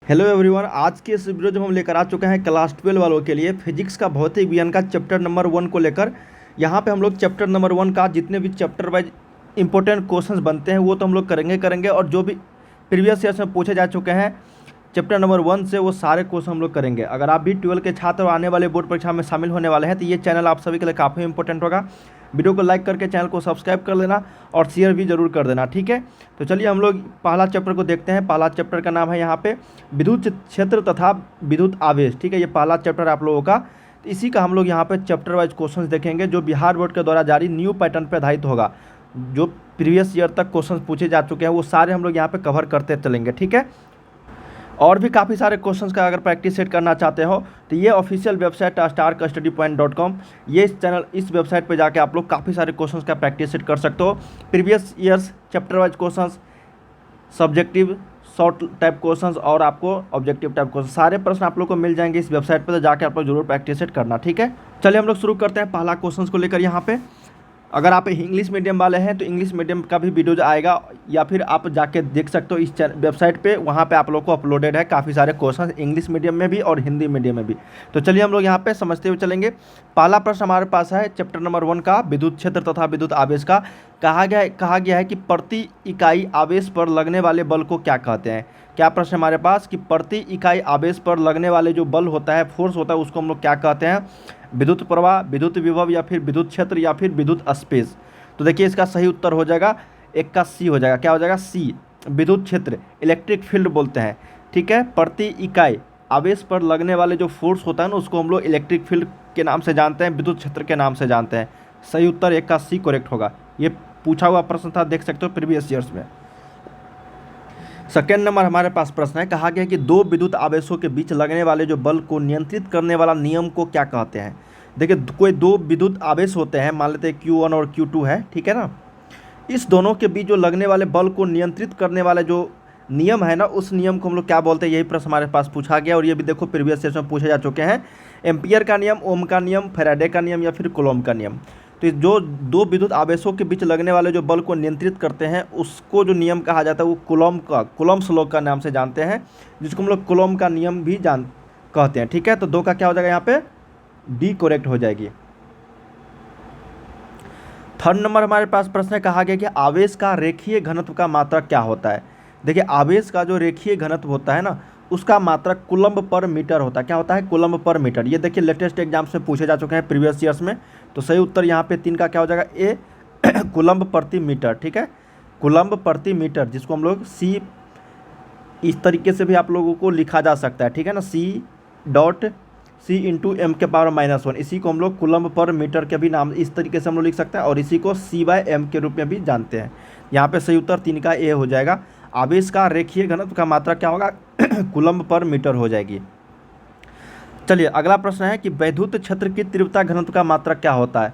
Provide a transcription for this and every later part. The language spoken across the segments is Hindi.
हेलो एवरीवन, आज के इस वीडियो जो हम लेकर आ चुके हैं क्लास 12 वालों के लिए फिजिक्स का भौतिक विज्ञान का चैप्टर नंबर 1 को लेकर। यहाँ पे हम लोग चैप्टर नंबर 1 का जितने भी चैप्टर वाइज इंपॉर्टेंट क्वेश्चंस बनते हैं वो तो हम लोग करेंगे और जो भी प्रीवियस ईयर्स में पूछे जा चुके हैं चैप्टर नंबर 1 से वो सारे क्वेश्चन हम लोग करेंगे। अगर आप भी 12 के छात्र और आने वाले बोर्ड परीक्षा में शामिल होने वाले हैं तो ये चैनल आप सभी के लिए काफ़ी इंपॉर्टेंट होगा। वीडियो को लाइक करके चैनल को सब्सक्राइब कर लेना और शेयर भी जरूर कर देना, ठीक है। तो चलिए हम लोग पहला चैप्टर को देखते हैं। पहला चैप्टर का नाम है यहाँ पे विद्युत क्षेत्र तथा विद्युत आवेश, ठीक है। ये पहला चैप्टर आप लोगों का, तो इसी का हम लोग यहाँ पे चैप्टर वाइज क्वेश्चन देखेंगे जो बिहार बोर्ड के द्वारा जारी न्यू पैटर्न पर आधारित होगा। जो प्रीवियस ईयर तक क्वेश्चन पूछे जा चुके हैं वो सारे हम लोग यहाँ पे कवर करते चलेंगे, ठीक है। और भी काफ़ी सारे क्वेश्चंस का अगर प्रैक्टिस सेट करना चाहते हो तो ये ऑफिशियल वेबसाइट starkstudypoint.com, ये इस वेबसाइट पे जाके आप लोग काफ़ी सारे क्वेश्चंस का प्रैक्टिस सेट कर सकते हो। Previous years chapter wise questions, subjective short type questions और आपको ऑब्जेक्टिव टाइप क्वेश्चन, सारे प्रश्न आप लोग को मिल जाएंगे इस वेबसाइट पर, तो जाके आप लोग जरूर प्रैक्टिस सेट करना, ठीक है। चलिए हम लोग शुरू करते हैं पहला क्वेश्चन को लेकर। यहाँ पे अगर आप इंग्लिश मीडियम वाले हैं तो इंग्लिश मीडियम का भी वीडियो आएगा, या फिर आप जाके देख सकते हो इस वेबसाइट पे, वहाँ पे आप लोग को अपलोडेड है काफ़ी सारे क्वेश्चन इंग्लिश मीडियम में भी और हिंदी मीडियम में भी। तो चलिए हम लोग यहाँ पे समझते हुए चलेंगे। पहला प्रश्न हमारे पास है चैप्टर नंबर 1 का विद्युत क्षेत्र तथा विद्युत आवेश का। कहा गया है कि प्रति इकाई आवेश पर लगने वाले बल को क्या कहते हैं। क्या प्रश्न हमारे पास कि प्रति इकाई आवेश पर लगने वाले जो बल होता है, फोर्स होता है, उसको हम लोग क्या कहते हैं। विद्युत प्रवाह, विद्युत विभव, या फिर विद्युत क्षेत्र, या फिर विद्युत स्पेस। तो देखिए इसका सही उत्तर हो जाएगा एक का सी हो जाएगा। क्या हो जाएगा? सी, विद्युत क्षेत्र, इलेक्ट्रिक फील्ड बोलते हैं, ठीक है। प्रति इकाई आवेश पर लगने वाले जो फोर्स होता है ना उसको हम लोग इलेक्ट्रिक फील्ड के नाम से जानते हैं, विद्युत क्षेत्र के नाम से जानते हैं। सही उत्तर एक का सी करेक्ट होगा। ये पूछा हुआ प्रश्न था, देख सकते हो प्रीवियस ईयर्स में। सेकेंड नंबर हमारे पास प्रश्न है, कहा गया कि दो विद्युत आवेशों के बीच लगने वाले जो बल को नियंत्रित करने वाला नियम को क्या कहते हैं। देखिए कोई दो विद्युत आवेश होते हैं, मान लेते हैं Q1 और Q2 है, ठीक है ना। इस दोनों के बीच जो लगने वाले बल को नियंत्रित करने वाला जो नियम है ना, उस नियम को हम लोग क्या बोलते हैं। यही प्रश्न हमारे पास पूछा गया और ये भी देखो प्रीवियस ईयर में पूछे जा चुके हैं। एम्पियर का नियम, ओम का नियम, फैराडे का नियम, या फिर कूलॉम का नियम। तो जो दो विद्युत आवेशों के बीच लगने वाले जो बल को नियंत्रित करते हैं उसको जो नियम कहा जाता है वो कूलॉम्स लॉ का नाम से जानते हैं, जिसको हम लोग कूलॉम का नियम भी कहते हैं, ठीक है। तो दो का क्या हो जाएगा यहाँ पे? डी करेक्ट हो जाएगी। थर्ड नंबर हमारे पास प्रश्न है, कहा गया कि आवेश का रेखीय घनत्व का मात्रक क्या होता है। देखिए आवेश का जो रेखीय घनत्व होता है ना उसका मात्रक कूलम्ब पर मीटर होता है। क्या होता है? कूलम्ब पर मीटर। ये देखिए लेटेस्ट एग्जाम्स में पूछे जा चुके हैं प्रीवियस ईयर्स में। तो सही उत्तर यहाँ पे 3 का क्या हो जाएगा? ए कूलम्ब प्रति मीटर, ठीक है। कूलम्ब प्रति मीटर, जिसको हम लोग सी इस तरीके से भी आप लोगों को लिखा जा सकता है, ठीक है ना। C इंटू एम के पावर -1, इसी को हम लोग कूलम्ब पर मीटर के भी नाम इस तरीके से हम लोग लिख सकते हैं, और इसी को C/m के रूप में भी जानते हैं। यहाँ पे सही उत्तर 3 का ए हो जाएगा। आवेश का रेखीय घनत्व का मात्रा क्या होगा? कूलम्ब पर मीटर हो जाएगी। चलिए अगला प्रश्न है कि वैद्युत क्षेत्र की तीव्रता घनत्व का मात्रक क्या होता है।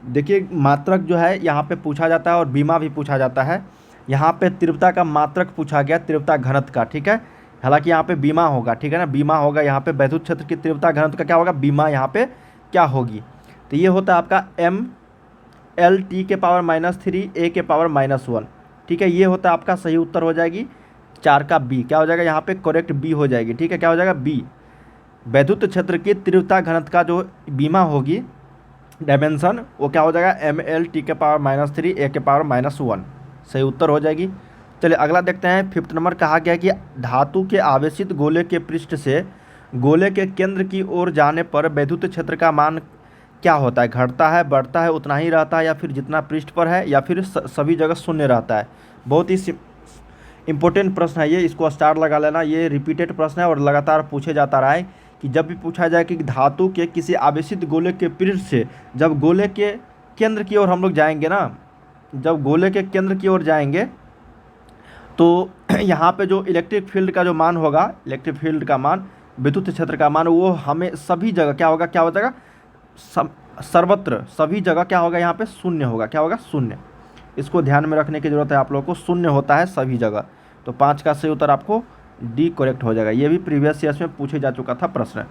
देखिए मात्रक जो है यहाँ पे पूछा जाता है और बीमा भी पूछा जाता है। यहाँ पे तीव्रता का मात्रक पूछा गया, तीव्रता घनत्व का, ठीक है। हालांकि यहाँ पे बीमा होगा, ठीक है ना, बीमा होगा। यहाँ पे वैद्युत क्षेत्र की तीव्रता घनत्व का क्या होगा? बीमा यहाँ पे क्या होगी? तो ये होता है आपका mL t के पावर -3 a के पावर -1, ठीक है। ये होता है आपका सही उत्तर हो जाएगी 4 का बी। क्या हो जाएगा यहाँ पे? करेक्ट बी हो जाएगी, ठीक है। क्या हो जाएगा? बी। वैद्युत क्षेत्र की तीव्रता घनत्व का जो बीमा होगी डायमेंशन, वो क्या हो जाएगा? mL t के पावर -3 a के पावर -1, सही उत्तर हो जाएगी। चलिए अगला देखते हैं। 5th नंबर कहा गया कि धातु के आवेशित गोले के पृष्ठ से गोले के केंद्र की ओर जाने पर वैद्युत क्षेत्र का मान क्या होता है? घटता है, बढ़ता है, उतना ही रहता है, या फिर जितना पृष्ठ पर है, या फिर सभी जगह शून्य रहता है। बहुत ही इंपॉर्टेंट प्रश्न है ये, इसको स्टार लगा लेना। ये रिपीटेड प्रश्न है और लगातार पूछे जाता रहा है कि जब भी पूछा जाए कि धातु के किसी आवेशित गोले के पृष्ठ से जब गोले के केंद्र की ओर हम लोग जाएंगे ना, जब गोले के केंद्र की ओर जाएंगे तो यहाँ पे जो इलेक्ट्रिक फील्ड का जो मान होगा, इलेक्ट्रिक फील्ड का मान, विद्युत क्षेत्र का मान, वो हमें सभी जगह क्या होगा? क्या हो जाएगा? सर्वत्र सभी जगह क्या होगा? यहाँ पे शून्य होगा। क्या होगा? शून्य। इसको ध्यान में रखने की जरूरत है आप लोगों को, शून्य होता है सभी जगह। तो 5 का सही उत्तर आपको डी करेक्ट हो जाएगा। ये भी प्रीवियस ईयर्स में पूछे जा चुका था प्रश्न।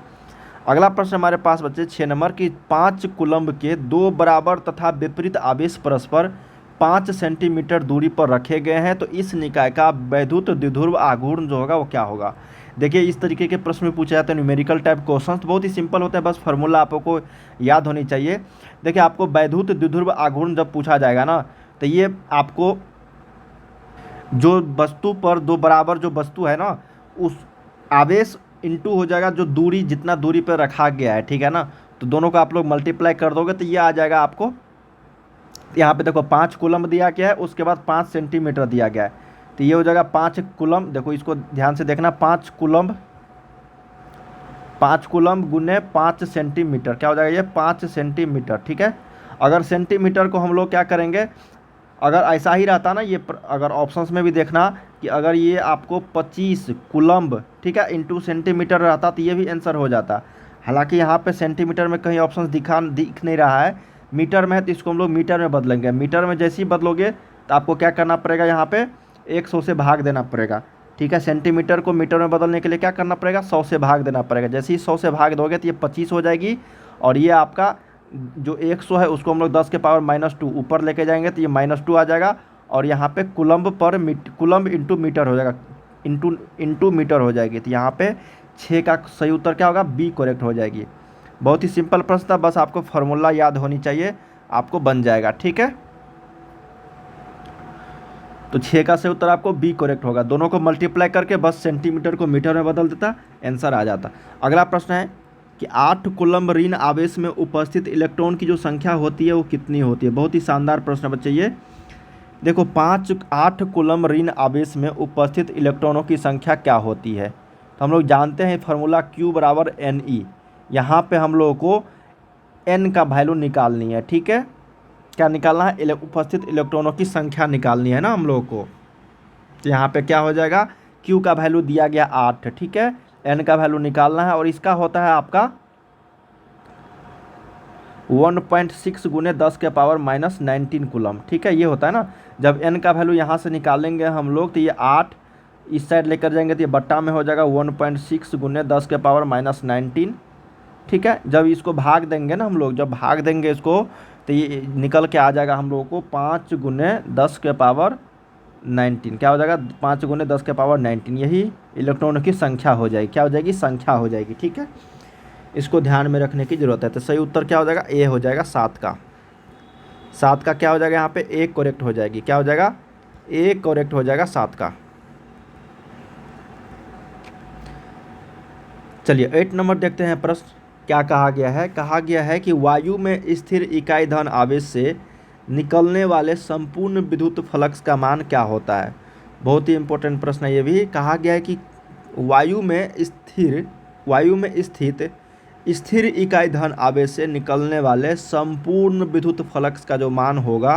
अगला प्रश्न हमारे पास बच्चे 6 नंबर की 5 कूलम्ब के 2 बराबर तथा विपरीत आवेश परस्पर 5 सेंटीमीटर दूरी पर रखे गए हैं, तो इस निकाय का वैद्युत द्विध्रुव आघूर्ण जो होगा वो क्या होगा। देखिए इस तरीके के प्रश्न में पूछे जाते हैं न्यूमेरिकल टाइप क्वेश्चन, बहुत ही सिंपल होते हैं, बस फार्मूला आपको याद होनी चाहिए। देखिए आपको वैद्युत द्विध्रुव आघूर्ण जब पूछा जाएगा ना, तो ये आपको जो वस्तु पर दो बराबर जो वस्तु है ना, उस आवेश इंटू हो जाएगा जो दूरी, जितना दूरी पर रखा गया है, ठीक है ना। तो दोनों का आप लोग मल्टीप्लाई कर दोगे तो ये आ जाएगा आपको, यहाँ पे देखो 5 कूलम दिया गया है, उसके बाद 5 सेंटीमीटर दिया गया है, तो ये हो जाएगा 5 कूलम। देखो इसको ध्यान से देखना, 5 कूलम, 5 कूलम गुने 5 सेंटीमीटर, क्या हो जाएगा ये 5 सेंटीमीटर, ठीक है। अगर सेंटीमीटर को हम लोग क्या करेंगे, अगर ऐसा ही रहता ना ये अगर ऑप्शंस में भी देखना कि अगर ये आपको 25 कूलम्ब, ठीक है, इंटू सेंटीमीटर रहता तो ये भी आंसर हो जाता। हालांकि यहाँ पे सेंटीमीटर में कहीं ऑप्शन दिख नहीं रहा है, मीटर में है, तो इसको हम लोग मीटर में बदलेंगे। मीटर में जैसे ही बदलोगे तो आपको क्या करना पड़ेगा, यहाँ पे 100 से भाग देना पड़ेगा, ठीक है। सेंटीमीटर को मीटर में बदलने के लिए क्या करना पड़ेगा, 100 से भाग देना पड़ेगा। जैसे ही 100 से भाग दोगे तो ये 25 हो जाएगी, और ये आपका जो 100 है उसको हम लोग 10 के पावर -2 ऊपर लेके जाएंगे तो ये -2 आ जाएगा, और यहाँ पे कूलम्ब पर कूलम्ब इंटू मीटर हो जाएगा, इंटू मीटर हो जाएगी। तो यहाँ पे 6 का सही उत्तर क्या होगा, बी करेक्ट हो जाएगी। बहुत ही सिंपल प्रश्न था, बस आपको फार्मूला याद होनी चाहिए, आपको बन जाएगा, ठीक है। तो 6 का सही उत्तर आपको बी करेक्ट होगा। दोनों को मल्टीप्लाई करके बस सेंटीमीटर को मीटर में बदल देता, आंसर आ जाता। अगला प्रश्न है कि 8 कूलम्ब ऋण आवेश में उपस्थित इलेक्ट्रॉन की जो संख्या होती है वो कितनी होती है। बहुत ही शानदार प्रश्न बच्चे ये देखो, 8 कूलम्ब ऋण आवेश में उपस्थित इलेक्ट्रॉनों की संख्या क्या होती है। तो हम लोग जानते हैं फार्मूला Q बराबर NE। यहाँ पे हम लोगों को n का वैल्यू निकालनी है, ठीक है। क्या निकालना है, उपस्थित इलेक्ट्रॉनों की संख्या निकालनी है ना हम लोगों को। तो यहाँ पे क्या हो जाएगा, Q का वैल्यू दिया गया 8, ठीक है, n का वैल्यू निकालना है, और इसका होता है आपका 1.6 गुने 10 के पावर -19 कूलम, ठीक है, ये होता है ना। जब n का वैल्यू यहाँ से निकालेंगे हम लोग तो ये 8 इस साइड लेकर जाएंगे तो ये बट्टा में हो जाएगा 1.6 गुने 10 के पावर -19, ठीक है। जब इसको भाग देंगे ना हम लोग, जब भाग देंगे इसको तो ये निकल के आ जाएगा हम लोगों को 5 गुने 10 के पावर 19, क्या हो जाएगा 5 गुने 10 के पावर 19, यही इलेक्ट्रॉनों की संख्या हो जाएगी, क्या हो जाएगी, संख्या हो जाएगी, ठीक है। इसको ध्यान में रखने की ज़रूरत है। तो सही उत्तर क्या हो जाएगा, ए हो जाएगा 7 का। 7 का क्या हो जाएगा, यहाँ पे ए करेक्ट हो जाएगी, क्या हो जाएगा, ए करेक्ट हो जाएगा 7 का। चलिए 8 नंबर देखते हैं प्रश्न क्या कहा गया है। कहा गया है कि वायु में स्थिर इकाई धन आवेश से निकलने वाले संपूर्ण विद्युत फ्लक्स का मान क्या होता है। बहुत ही इंपॉर्टेंट प्रश्न है ये भी। कहा गया है कि वायु में स्थित स्थिर इकाई धन आवेश से निकलने वाले संपूर्ण विद्युत फ्लक्स का जो मान होगा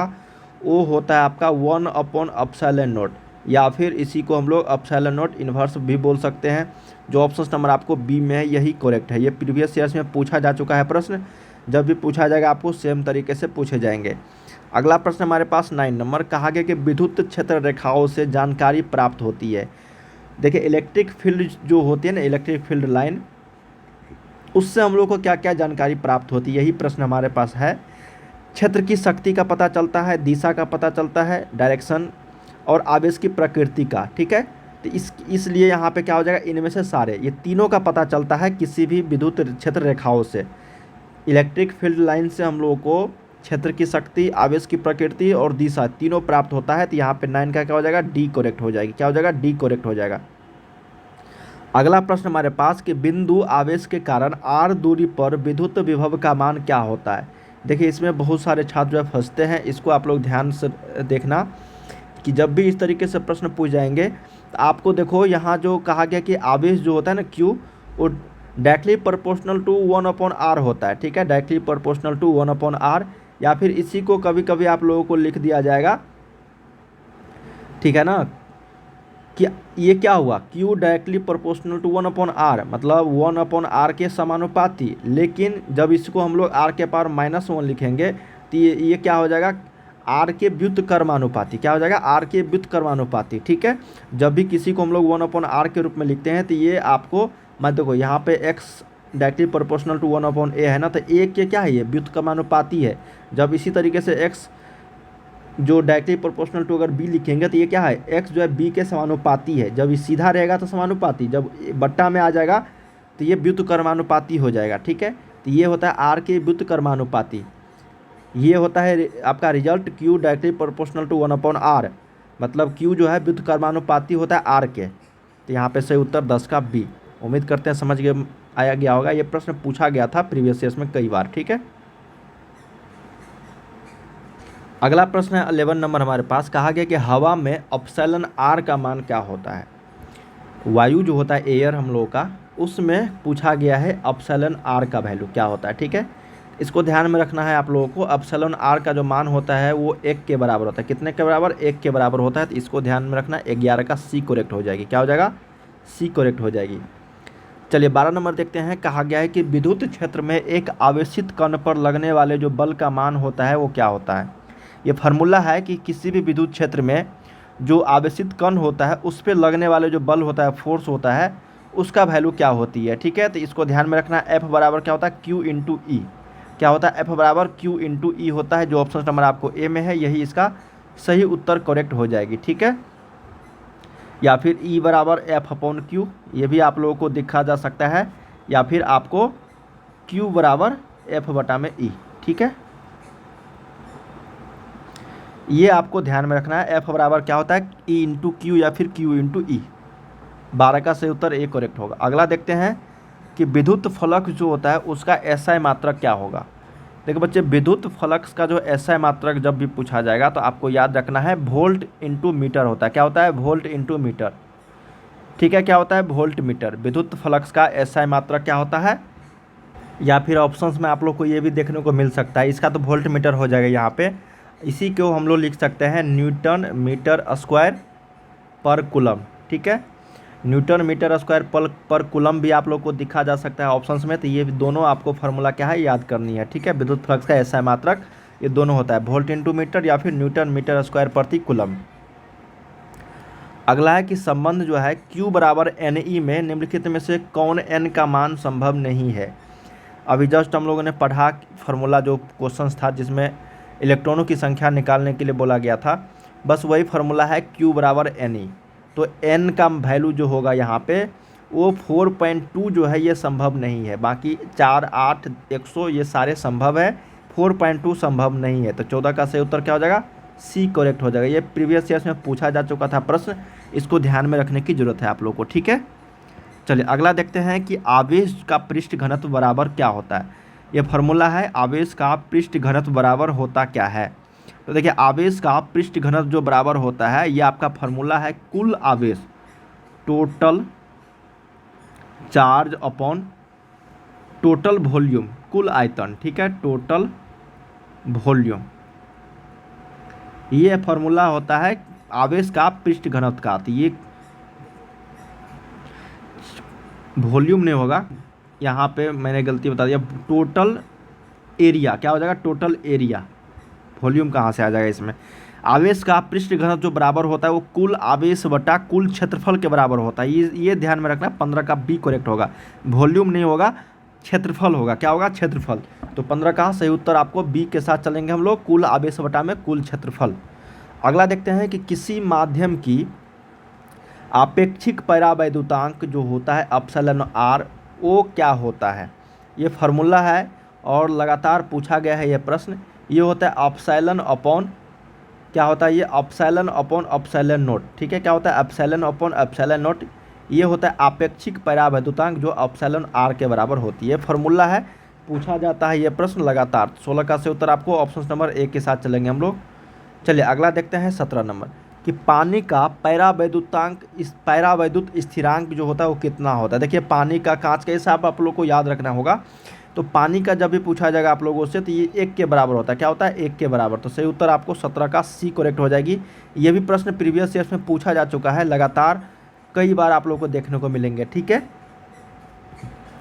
वो होता है आपका 1/ε0, या फिर इसी को हम लोग ε0 इन्वर्स भी बोल सकते हैं। जो ऑप्शन नंबर आपको बी में है यही करेक्ट है। ये प्रीवियस ईयर्स में पूछा जा चुका है प्रश्न, जब भी पूछा जाएगा आपको सेम तरीके से पूछे जाएंगे। अगला प्रश्न हमारे पास 9 नंबर। कहा गया कि विद्युत क्षेत्र रेखाओं से जानकारी प्राप्त होती है। देखिए इलेक्ट्रिक फील्ड जो होती है ना, इलेक्ट्रिक फील्ड लाइन, उससे हम लोग को क्या क्या जानकारी प्राप्त होती है, यही प्रश्न हमारे पास है। क्षेत्र की शक्ति का पता चलता है, दिशा का पता चलता है, डायरेक्शन और आवेश की प्रकृति का, ठीक है। तो इसलिए यहाँ पे क्या हो जाएगा, इनमें से सारे ये तीनों का पता चलता है किसी भी विद्युत क्षेत्र रेखाओं से। इलेक्ट्रिक फील्ड लाइन से हम लोगों को क्षेत्र की शक्ति, आवेश की प्रकृति और दिशा तीनों प्राप्त होता है। तो यहाँ पे 9 का क्या हो जाएगा, डी करेक्ट हो जाएगी, क्या हो जाएगा, डी करेक्ट हो जाएगा। अगला प्रश्न हमारे पास कि बिंदु आवेश के कारण r दूरी पर विद्युत विभव का मान क्या होता है। देखिए इसमें बहुत सारे छात्र फंसते हैं, इसको आप लोग ध्यान से देखना कि जब भी इस तरीके से प्रश्न पूछ जाएंगे तो आपको देखो यहाँ जो कहा गया कि आवेश जो होता है ना Q, वो डायरेक्टली प्रोपोर्शनल टू 1/r होता है, ठीक है, डायरेक्टली प्रोपोर्शनल टू 1/r, या फिर इसी को कभी कभी आप लोगों को लिख दिया जाएगा, ठीक है ना, कि ये क्या हुआ, Q directly proportional to 1/r, मतलब 1/r के समानुपाती। लेकिन जब इसको हम लोग r के पावर -1 लिखेंगे तो ये क्या हो जाएगा, r के व्युत्क्रमानुपाती, क्या हो जाएगा, r के व्युत्क्रमानुपाती, ठीक है। जब भी किसी को हम लोग 1/r के रूप में लिखते हैं तो ये आपको मत देखो, यहाँ पे x directly proportional to 1/a है ना, तो a के क्या है, ये व्युत्क्रमानुपाती है। जब इसी तरीके से x जो डायरेक्टली प्रोपोर्शनल टू अगर बी लिखेंगे तो ये क्या है, एक्स जो है बी के समानुपाती है। जब ये सीधा रहेगा तो समानुपाती, जब बट्टा में आ जाएगा तो ये व्युत्क्रमानुपाती हो जाएगा। ठीक है, तो ये होता है आर के व्युत्क्रमानुपाती। ये होता है आपका result Q directly proportional to 1/r, मतलब क्यू जो है व्युत्क्रमानुपाती होता है आर के। तो यहाँ पे सही उत्तर 10 का बी। उम्मीद करते हैं समझ गए आया गया होगा। ये प्रश्न पूछा गया था प्रीवियस ईयर्स में कई बार। ठीक है, अगला प्रश्न है 11 नंबर हमारे पास। कहा गया कि हवा में एप्सिलॉन आर का मान क्या होता है। वायु जो होता है एयर हम लोगों का, उसमें पूछा गया है एप्सिलॉन आर का वैल्यू क्या होता है। ठीक है, इसको ध्यान में रखना है आप लोगों को। एप्सिलॉन आर का जो मान होता है वो 1 के बराबर होता है। कितने के बराबर, 1 के बराबर होता है। तो इसको ध्यान में रखना, 11 का सी करेक्ट हो जाएगी। क्या हो जाएगा, सी करेक्ट हो जाएगी। चलिए 12 नंबर देखते हैं। कहा गया है कि विद्युत क्षेत्र में एक आवेशित कण पर लगने वाले जो बल का मान होता है वो क्या होता है। ये फार्मूला है कि किसी भी विद्युत क्षेत्र में जो आवेशित कण होता है उस पर लगने वाले जो बल होता है, फोर्स होता है, उसका वैल्यू क्या होती है। ठीक है, तो इसको ध्यान में रखना। एफ बराबर क्या होता है, क्यू इंटू ई। क्या होता है, एफ बराबर क्यू इंटू ई होता है। जो ऑप्शन नंबर आपको ए में है यही इसका सही उत्तर करेक्ट हो जाएगी। ठीक है, या फिर ई बराबर एफ अपॉन क्यू, ये भी आप लोगों को दिखा जा सकता है, या फिर आपको क्यू बराबर एफ बटा में ई। ठीक है, ये आपको ध्यान में रखना है। एफ बराबर क्या होता है, ई इंटू क्यू या फिर क्यू इंटू ई। 12 का सही उत्तर ए करेक्ट होगा। अगला देखते हैं कि विद्युत फ्लक्स जो होता है उसका एसआई मात्रक क्या होगा। देखो बच्चे, विद्युत फ्लक्स का जो एसआई मात्रक जब भी पूछा जाएगा तो आपको याद रखना है वोल्ट इंटू मीटर होता है। क्या होता है, वोल्ट इंटू मीटर। ठीक है, क्या होता है, वोल्ट मीटर। विद्युत फ्लक्स का एसआई मात्रक क्या होता है, या फिर ऑप्शंस में आप लोग को ये भी देखने को मिल सकता है। इसका तो वोल्ट मीटर हो जाएगा यहाँ पे। इसी को हम लोग लिख सकते हैं न्यूटन मीटर स्क्वायर पर कूलम। ठीक है, न्यूटन मीटर स्क्वायर पर कूलम भी आप लोग को दिखा जा सकता है ऑप्शंस में। तो ये दोनों आपको फार्मूला क्या है याद करनी है। ठीक है, विद्युत फ्लक्स का एसआई मात्रक ये दोनों होता है, वोल्ट इंटू मीटर या फिर न्यूटन मीटर स्क्वायर प्रति कूलम। अगला है कि संबंध जो है Q बराबर NE में निम्नलिखित में से कौन n का मान संभव नहीं है। अभी जस्ट हम लोगों ने पढ़ा फार्मूला, जो क्वेश्चन था जिसमें इलेक्ट्रॉनों की संख्या निकालने के लिए बोला गया था, बस वही फार्मूला है Q बराबर NE। तो n का वैल्यू जो होगा यहाँ पे वो 4.2 जो है ये संभव नहीं है। बाकी 4, 8, 100 ये सारे संभव है, 4.2 संभव नहीं है। तो 14 का सही उत्तर क्या हो जाएगा, सी करेक्ट हो जाएगा। ये प्रीवियस ईयर्स में पूछा जा चुका था प्रश्न, इसको ध्यान में रखने की जरूरत है आप लोग को। ठीक है, चलिए अगला देखते हैं कि आवेश का पृष्ठ घनत्व बराबर क्या होता है। ये फार्मूला है, आवेश का पृष्ठ घनत्व बराबर होता क्या है। तो देखिए, आवेश का पृष्ठ घनत्व जो बराबर होता है ये आपका फार्मूला है कुल आवेश, total charge upon total volume, कुल आयतन। ठीक है, टोटल वॉल्यूम, ये फार्मूला होता है आवेश का पृष्ठ घनत्व का। तो ये वॉल्यूम नहीं होगा, यहाँ पे मैंने गलती बता दिया, टोटल एरिया। क्या हो जाएगा, टोटल एरिया। वॉल्यूम कहाँ से आ जाएगा इसमें। आवेश का पृष्ठ घनत्व जो बराबर होता है वो कुल आवेश बटा कुल क्षेत्रफल के बराबर होता है। ये ध्यान में रखना। 15 का बी करेक्ट होगा, वॉल्यूम नहीं होगा, क्षेत्रफल होगा। क्या होगा, क्षेत्रफल। तो 15 का सही उत्तर आपको बी के साथ चलेंगे हम लोग, कुल आवेश बटा में कुल क्षेत्रफल। अगला देखते हैं कि किसी माध्यम की आपेक्षिक परावैद्युतांक जो होता है एप्सिलॉन आर, वो क्या होता है। ये फार्मूला है और लगातार पूछा गया है ये प्रश्न। ये होता है एप्सिलॉन अपॉन, क्या होता है ये, एप्सिलॉन अपॉन एप्सिलॉन नोट। ठीक है, क्या होता है, एप्सिलॉन अपॉन एप्सिलॉन नोट। ये होता है आपेक्षिक परावैद्युतांक जो एप्सिलॉन आर के बराबर होती है। फार्मूला है, पूछा जाता है ये प्रश्न लगातार। 16 का सही उत्तर आपको ऑप्शन नंबर ए के साथ चलेंगे हम लोग। चलिए अगला देखते हैं 17 नंबर कि पानी का परावैद्युतांक, इस परावैद्युत स्थिरांक जो होता है वो कितना होता है। देखिए, पानी का कांच का हिसाब आप लोग को याद रखना होगा। तो पानी का जब भी पूछा जाएगा आप लोगों से तो ये 1 के बराबर होता है। क्या होता है, 1 के बराबर। तो सही उत्तर आपको 17 का सी करेक्ट हो जाएगी। ये भी प्रश्न प्रीवियस ईयर्स में पूछा जा चुका है, लगातार कई बार आप लोग को देखने को मिलेंगे। ठीक है,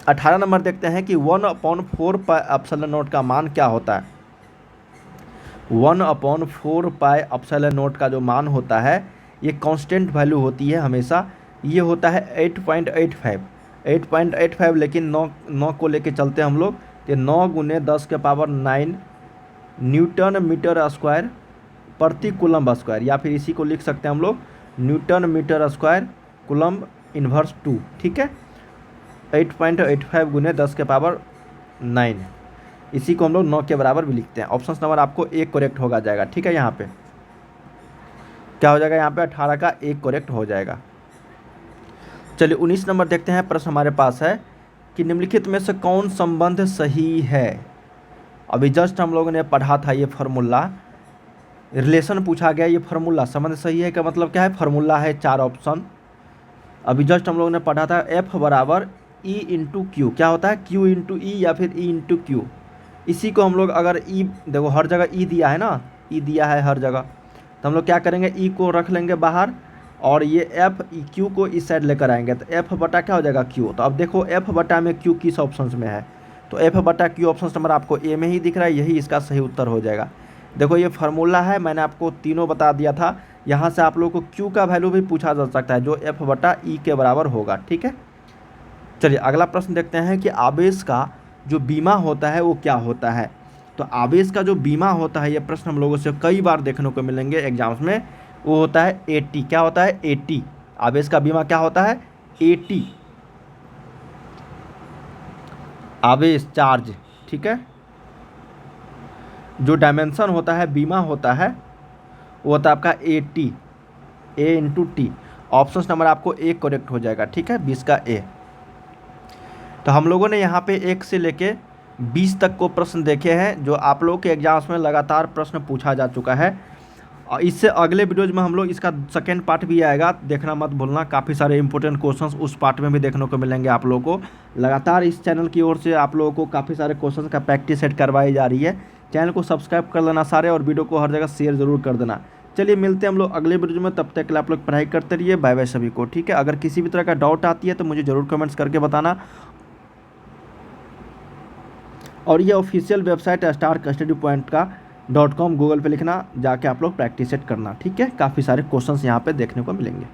18 नंबर देखते हैं कि 1/4 पाई एप्सिलॉन नोट का मान क्या होता है। 1/4 पाई एप्सिलॉन नोट का जो मान होता है ये कांस्टेंट वैल्यू होती है हमेशा। ये होता है 8.85, लेकिन 9 को लेके चलते हैं हम लोग कि 9 × 10⁻⁹ न्यूटन मीटर स्क्वायर प्रति कूलम्ब स्क्वायर, या फिर इसी को लिख सकते हैं हम लोग newton meter square coulomb inverse 2, ठीक है। 8.85 गुने 10 के पावर 9, इसी को हम लोग 9 के बराबर भी लिखते हैं। ऑप्शन नंबर आपको एक करेक्ट होगा जाएगा, ठीक है। यहाँ पे क्या हो जाएगा, यहाँ पे 18 का एक करेक्ट हो जाएगा। चलिए 19 नंबर देखते हैं। प्रश्न हमारे पास है कि निम्नलिखित में से कौन संबंध सही है। अभी जस्ट हम लोगों ने पढ़ा था ये फार्मूला, रिलेशन पूछा गया, ये फार्मूला संबंध सही है का मतलब क्या है, फार्मूला है 4 ऑप्शन। अभी जस्ट हम लोगों ने पढ़ा था F बराबर E इंटू क्यू, क्या होता है Q इंटू ई या फिर E इंटू क्यू। इसी को हम लोग अगर E, देखो हर जगह E दिया है ना, E दिया है हर जगह, तो हम लोग क्या करेंगे E को रख लेंगे बाहर और ये F Q को इस साइड लेकर आएंगे, तो F बटा क्या हो जाएगा Q। तो अब देखो F बटा में Q किस ऑप्शन में है, तो F बटा Q ऑप्शन नंबर आपको ए में ही दिख रहा है, यही इसका सही उत्तर हो जाएगा। देखो ये फार्मूला है, मैंने आपको तीनों बता दिया था। यहाँ से आप लोगों को Q का वैल्यू भी पूछा जा सकता है जो F बटा E के बराबर होगा, ठीक है। चलिए अगला प्रश्न देखते हैं कि आवेश का जो बीमा होता है वो क्या होता है। तो आवेश का जो बीमा होता है, ये प्रश्न हम लोगों से कई बार देखने को मिलेंगे एग्जाम्स में, वो होता है AT। क्या होता है AT, आवेश का बीमा क्या होता है AT, आवेश चार्ज, ठीक है। जो डायमेंशन होता है बीमा होता है वो होता है आपका AT, A into T. Option number आपको एक करेक्ट हो जाएगा, ठीक है, 20 का A। तो हम लोगों ने यहाँ पे 1 से लेके 20 तक को प्रश्न देखे हैं जो आप लोगों के एग्जाम्स में लगातार प्रश्न पूछा जा चुका है। और इससे अगले वीडियोज में हम लोग इसका सेकेंड पार्ट भी आएगा, देखना मत भूलना। काफ़ी सारे इंपॉर्टेंट क्वेश्चंस उस पार्ट में भी देखने को मिलेंगे आप लोगों को। लगातार इस चैनल की ओर से आप लोगों को काफ़ी सारे क्वेश्चंस का प्रैक्टिस सेट करवाई जा रही है। चैनल को सब्सक्राइब कर लेना सारे, और वीडियो को हर जगह शेयर ज़रूर कर देना। चलिए मिलते हैं हम लोग अगले वीडियो में, तब तक के लिए आप लोग पढ़ाई करते रहिए। बाय बाय सभी को, ठीक है। अगर किसी भी तरह का डाउट आती है तो मुझे ज़रूर कमेंट्स करके बताना। और ये ऑफिशियल वेबसाइट है StarkStudyPoint का .com, गूगल पे लिखना, जाके आप लोग प्रैक्टिस सेट करना, ठीक है। काफ़ी सारे क्वेश्चंस यहाँ पे देखने को मिलेंगे।